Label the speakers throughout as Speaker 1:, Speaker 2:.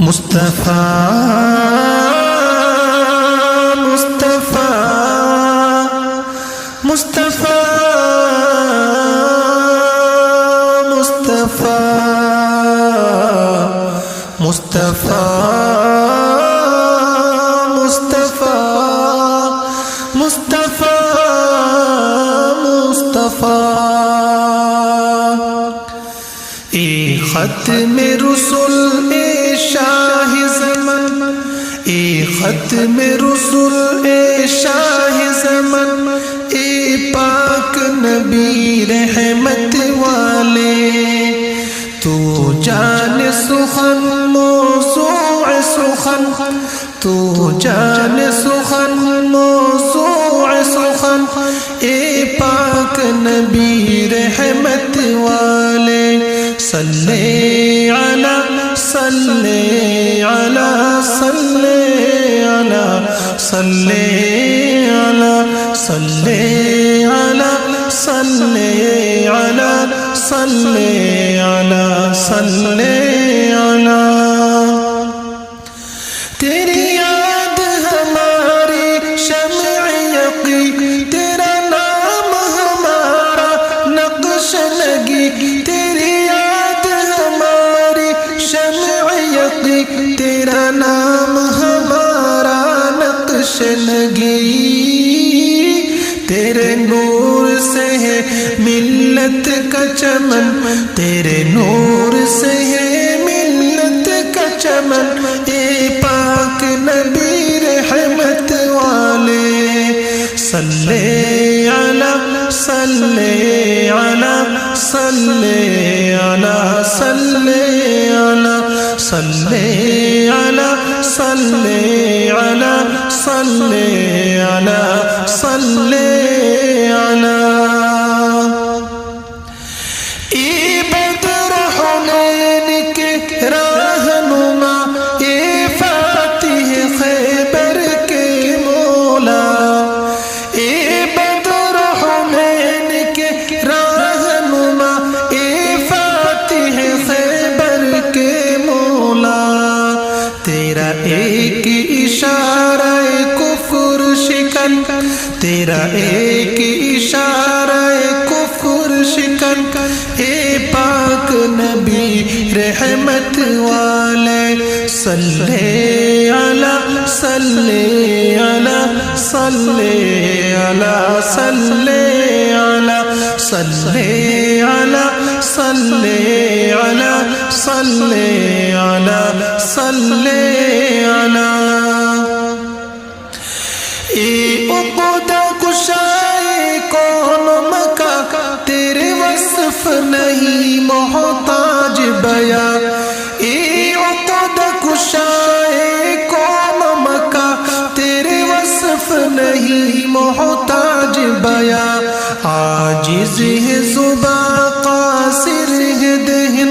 Speaker 1: مصطفیٰ مصطفیٰ مصطفیٰ مصطفیٰ مصطفیٰ مصطفیٰ مصطفیٰ مصطفیٰ اے ختم رسول اے شاہ زمن، اے ختم رسول اے شاہ زمن، اے پاک نبی رحمت والے، تو جان سخن موضوع سخن، تو جان سخن موضوع سخن، اے پاک نبی رحمت والے، صلی علی صلی علی صلی علی صلی علی صلی علی صلی علی صلی علی صلی علی۔ تیری یاد ہماری شمع یقین، تیرا نام ہمارا نقش لگی، تیری یاد ہماری شمع یقین، تیرا نام ہمارا نقش لگی، تیرے نور سے ہے ملت کا چمن، تیرے نور سے ہے ملت کا چمن، اے پاک نبی رحمت والے، صلی علی صلی علی صلی علی صلی علی صلی علی صلی علی صلی علی صلی علی۔ اے بدر حنین کے رہنما، اے فاتح خیبر کے مولا، اے بدر حنین کے رہنما، اے فاتح خیبر کے مولا، تیرا ایک اشارہ کفر شکن، تیرا ایک اشارہ کفر شکن، اے پاک نبی رحمت والے، صلی علی صلی علی صلی علی صلی علی صلی علی صلی علی صلی علی صلی علی۔ اے عقدہ کشائے کون مکہ، تیرے وصف نہیں محتاج بیاں، اے عقدہ کشائے کون مکہ، تیرے وصف نہیں محتاج بیاں، عاجز ہے زباں قاصر ہے دہن،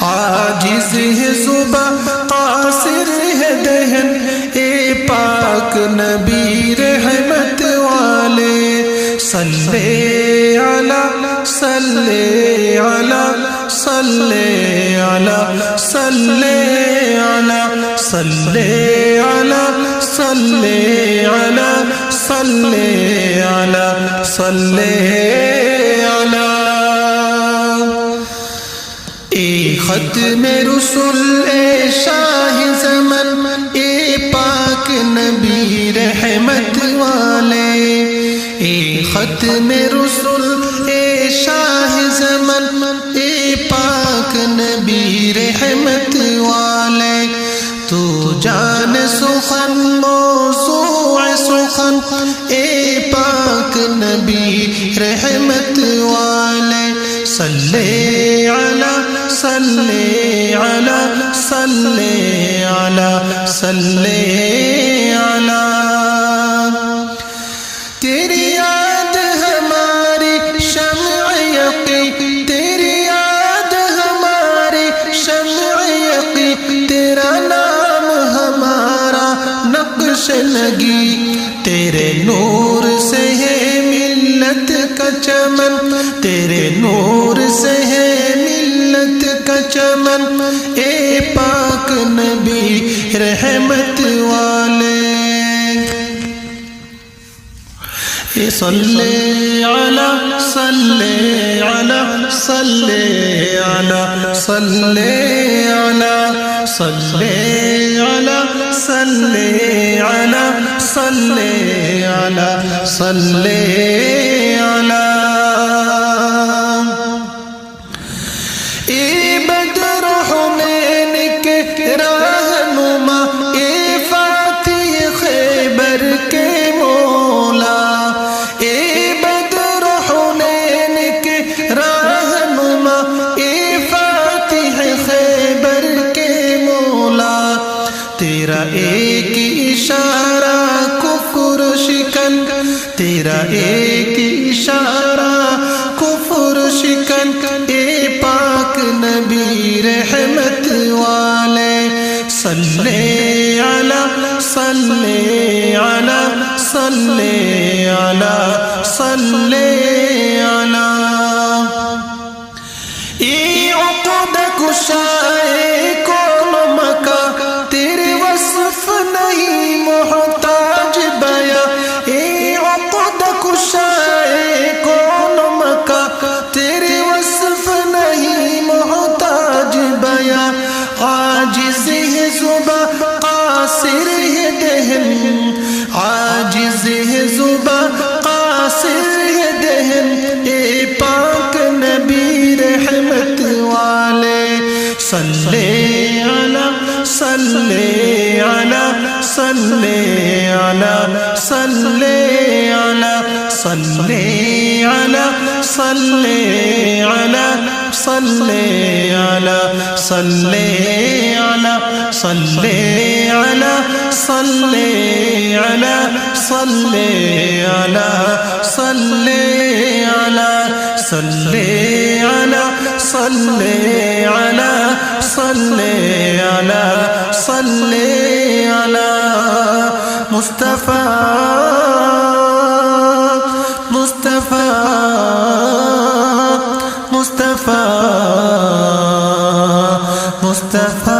Speaker 1: عاجز ہے زباں قاصر ہے دہن، اے پاک نبی رحمت والے، صلی علی صلی علی صلی علی صلی علی صلی علی صلی علی صلی علی صلی علی۔ اے ختم رسول اے شاہ زمن، اے پاک نبی رحمت والے، اے ختم رسول اے شاہ زمن، اے پاک نبی رحمت والے، تو جان سخن موضوع سخن، اے پاک نبی رحمت والے، صلی علی صلی علی صلی علی صلی علی۔ تیری یاد ہماری شمع یقین، تیری یاد ہماری شمع یقین، تیرا نام ہمارا نقش لگی، تیرے نور سے ہے ملت کا چمن، تیرے نور سے ہے ملت کا چمن، اے پاک نبی رحمت والے صلی علی صلی علی صلی علی صلی علی صلی علی صلی علی صلی علی صلی علی اے بدر حنین کے رہنما اے فاتح خیبر کے مولا اے بدر حنین کے رہنما اے فاتح خیبر کے مولا تیرا ایک اشارہ کفر شکن تیرا ایک اشارہ کفر شکن اے پاک نبی رحمت والے صلی علی صلی علی صلی علی صلی علی اے عقد کشائے کون مکہ تیرے وصف نہیں محتاج بیا اے عقد کشائے کون مکہ تیرے وصف نہیں محتاج بیا عاجز ہے زباں قاصر ہے دہن عاجز ہے زباں قاصر ہے دہن اے پاک نبی رحمت والے صلی علی صلی علی صلی علی صلی علی صلی علی صلی علی صلی علی صلی علی صلی علی صلی علی صلی علی صلی علی صلی علی صلی علی صلی علی صلی علی مصطفیٰ مصطفیٰ مصطفیٰ مصطفیٰ